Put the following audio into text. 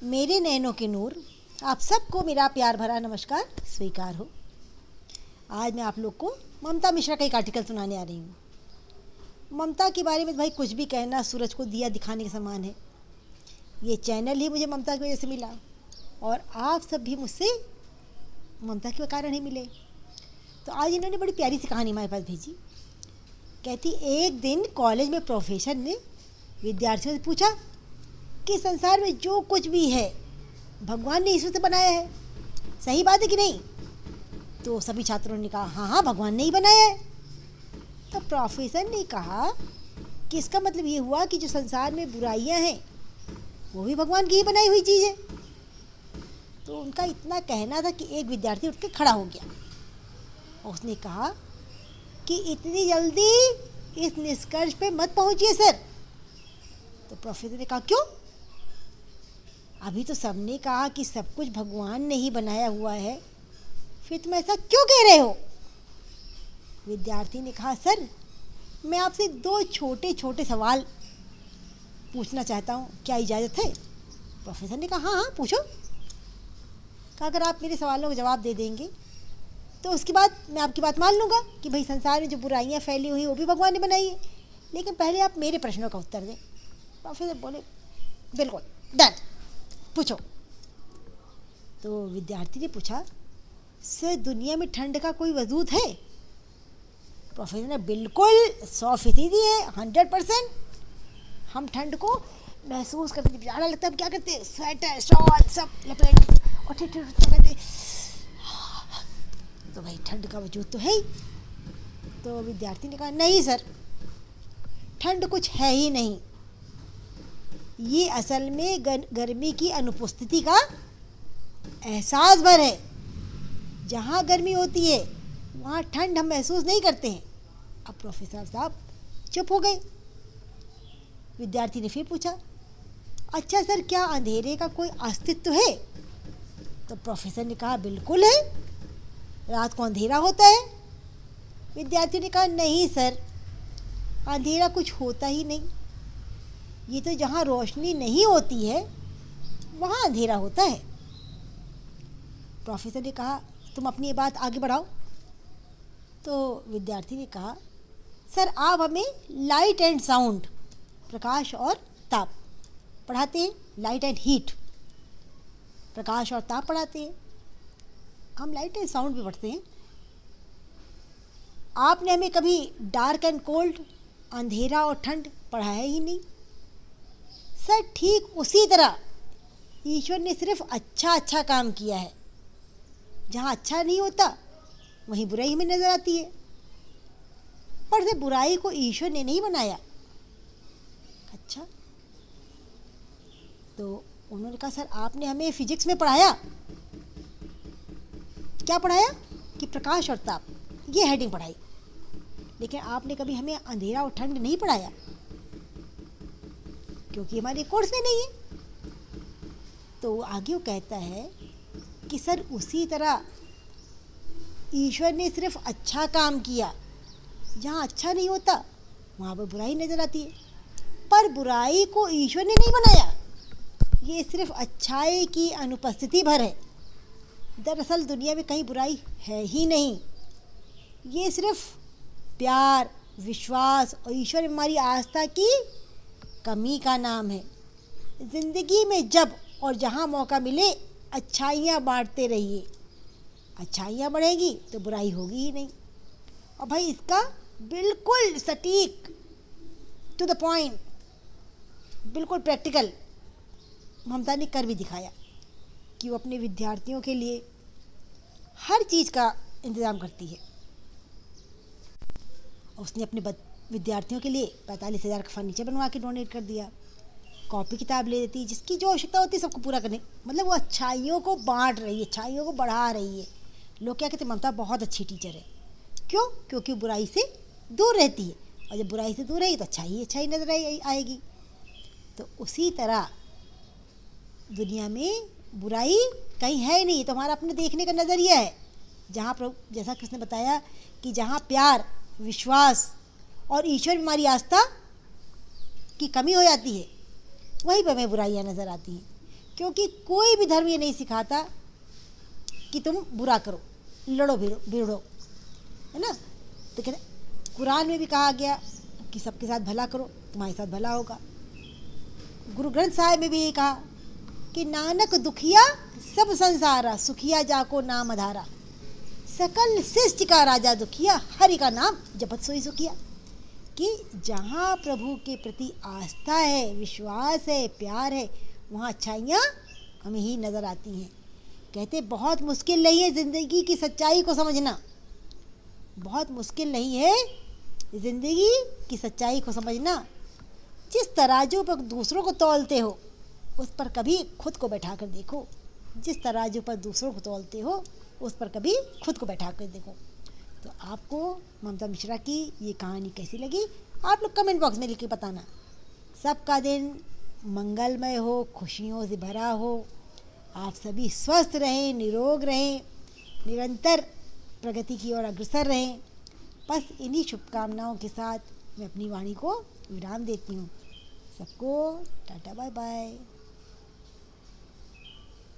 मेरे नैनों के नूर, आप सबको मेरा प्यार भरा नमस्कार स्वीकार हो। आज मैं आप लोग को ममता मिश्रा का एक आर्टिकल सुनाने आ रही हूँ। ममता के बारे में भाई कुछ भी कहना सूरज को दिया दिखाने के समान है। ये चैनल ही मुझे ममता की वजह से मिला और आप सब भी मुझसे ममता के कारण ही मिले। तो आज इन्होंने बड़ी प्यारी सी कहानी हमारे पास भेजी। कहती, एक दिन कॉलेज में प्रोफेसर ने विद्यार्थियों से पूछा कि संसार में जो कुछ भी है भगवान ने ईश्वर से बनाया है, सही बात है कि नहीं? तो सभी छात्रों ने कहा हाँ हाँ भगवान ने ही बनाया है। तो प्रोफेसर ने कहा कि इसका मतलब ये हुआ कि जो संसार में बुराइयां हैं वो भी भगवान की ही बनाई हुई चीज़ है। तो उनका इतना कहना था कि एक विद्यार्थी उठ के खड़ा हो गया और उसने कहा कि इतनी जल्दी इस निष्कर्ष पे मत पहुंचिए सर। तो प्रोफेसर ने कहा क्यों? अभी तो सबने कहा कि सब कुछ भगवान ने ही बनाया हुआ है, फिर तुम ऐसा क्यों कह रहे हो? विद्यार्थी ने कहा सर, मैं आपसे दो छोटे छोटे सवाल पूछना चाहता हूँ, क्या इजाज़त है? प्रोफेसर ने कहा हाँ हाँ पूछो। कहा अगर आप मेरे सवालों का जवाब दे देंगे तो उसके बाद मैं आपकी बात मान लूँगा कि भाई संसार में जो बुराइयाँ फैली हुई वो भी भगवान ने बनाई है, लेकिन पहले आप मेरे प्रश्नों का उत्तर दें। प्रोफेसर बोले बिल्कुल डन, पूछो। तो विद्यार्थी ने पूछा सर, दुनिया में ठंड का कोई वजूद है? प्रोफेसर ने बिल्कुल 100% है, 100%। हम ठंड को महसूस करते, जब ज़्यादा लगता है हम क्या करते हैं, स्वेटर शॉल सब लपेट और ठिठुर करते, तो भाई ठंड का वजूद तो है ही। तो विद्यार्थी ने कहा नहीं सर, ठंड कुछ है ही नहीं, ये असल में गर्मी की अनुपस्थिति का एहसास भर है। जहाँ गर्मी होती है वहाँ ठंड हम महसूस नहीं करते हैं। अब प्रोफेसर साहब चुप हो गए। विद्यार्थी ने फिर पूछा अच्छा सर, क्या अंधेरे का कोई अस्तित्व है? तो प्रोफेसर ने कहा बिल्कुल है, रात को अंधेरा होता है। विद्यार्थी ने कहा नहीं सर, अंधेरा कुछ होता ही नहीं, ये तो जहाँ रोशनी नहीं होती है वहाँ अंधेरा होता है। प्रोफेसर ने कहा तुम अपनी ये बात आगे बढ़ाओ। तो विद्यार्थी ने कहा सर, आप हमें लाइट एंड साउंड, प्रकाश और ताप पढ़ाते हैं, लाइट एंड हीट, प्रकाश और ताप पढ़ाते हैं, हम लाइट एंड साउंड भी पढ़ते हैं। आपने हमें कभी डार्क एंड कोल्ड, अंधेरा और ठंड पढ़ाया ही नहीं। सर ठीक उसी तरह ईश्वर ने सिर्फ अच्छा अच्छा काम किया है, जहाँ अच्छा नहीं होता वहीं बुराई हमें नजर आती है, पर से बुराई को ईश्वर ने नहीं बनाया। अच्छा, तो उन्होंने कहा सर आपने हमें फिजिक्स में पढ़ाया, क्या पढ़ाया कि प्रकाश और ताप, ये हेडिंग पढ़ाई, लेकिन आपने कभी हमें अंधेरा और ठंड नहीं पढ़ाया, क्योंकि हमारे कोर्स में नहीं है। तो आगे वो कहता है कि सर उसी तरह ईश्वर ने सिर्फ अच्छा काम किया, जहाँ अच्छा नहीं होता वहाँ पर बुराई नजर आती है, पर बुराई को ईश्वर ने नहीं बनाया, ये सिर्फ अच्छाई की अनुपस्थिति भर है। दरअसल दुनिया में कहीं बुराई है ही नहीं, ये सिर्फ प्यार, विश्वास और ईश्वर में हमारी आस्था की कमी का नाम है। ज़िंदगी में जब और जहाँ मौका मिले अच्छाइयाँ बांटते रहिए, अच्छाइयाँ बढ़ेगी तो बुराई होगी ही नहीं। और भाई इसका बिल्कुल सटीक, टू द पॉइंट, बिल्कुल प्रैक्टिकल ममता ने कर भी दिखाया कि वो अपने विद्यार्थियों के लिए हर चीज़ का इंतज़ाम करती है। उसने अपने विद्यार्थियों के लिए 45,000 का फर्नीचर बनवा के डोनेट कर दिया, कॉपी किताब ले देती, जिसकी जो आवश्यकता होती है सबको पूरा करने, मतलब वो अच्छाइयों को बांट रही है, अच्छाइयों को बढ़ा रही है। लोग क्या कहते हैं, ममता बहुत अच्छी टीचर है। क्यों? क्योंकि बुराई से दूर रहती है, और जब बुराई से दूर रहेगी तो अच्छाई नजर आएगी। तो उसी तरह दुनिया में बुराई कहीं है ही नहीं, तो हमारा अपने देखने का नज़रिया है। जहाँ प्रभु, जैसा कृष्ण ने बताया कि जहाँ प्यार, विश्वास और ईश्वर में हमारी आस्था की कमी हो जाती है, वहीं पर हमें बुराइयाँ नज़र आती हैं। क्योंकि कोई भी धर्म ये नहीं सिखाता कि तुम बुरा करो, लड़ो भिड़ो, है ना। तो कहते कुरान में भी कहा गया कि सबके साथ भला करो, तुम्हारे साथ भला होगा। गुरु ग्रंथ साहिब में भी ये कहा कि नानक दुखिया सब संसारा, सुखिया जाको नाम आधारा, सकल सृष्टि का राजा दुखिया, हरि का नाम जपत सोई सुखिया। कि जहाँ प्रभु के प्रति आस्था है, विश्वास है, प्यार है, वहाँ अच्छाइयाँ हमें ही नज़र आती हैं। कहते बहुत मुश्किल नहीं है ज़िंदगी की सच्चाई को समझना, बहुत मुश्किल नहीं है ज़िंदगी की सच्चाई को समझना। जिस तराजू पर दूसरों को तौलते हो उस पर कभी खुद को बैठा कर देखो, जिस तराजू पर दूसरों को तौलते हो उस पर कभी खुद को बैठा कर देखो। तो आपको ममता मिश्रा की ये कहानी कैसी लगी आप लोग कमेंट बॉक्स में लिख के बताना। सबका दिन मंगलमय हो, खुशियों से भरा हो, आप सभी स्वस्थ रहें, निरोग रहें, निरंतर प्रगति की ओर अग्रसर रहें। बस इन्हीं शुभकामनाओं के साथ मैं अपनी वाणी को विराम देती हूँ। सबको टाटा बाय बाय।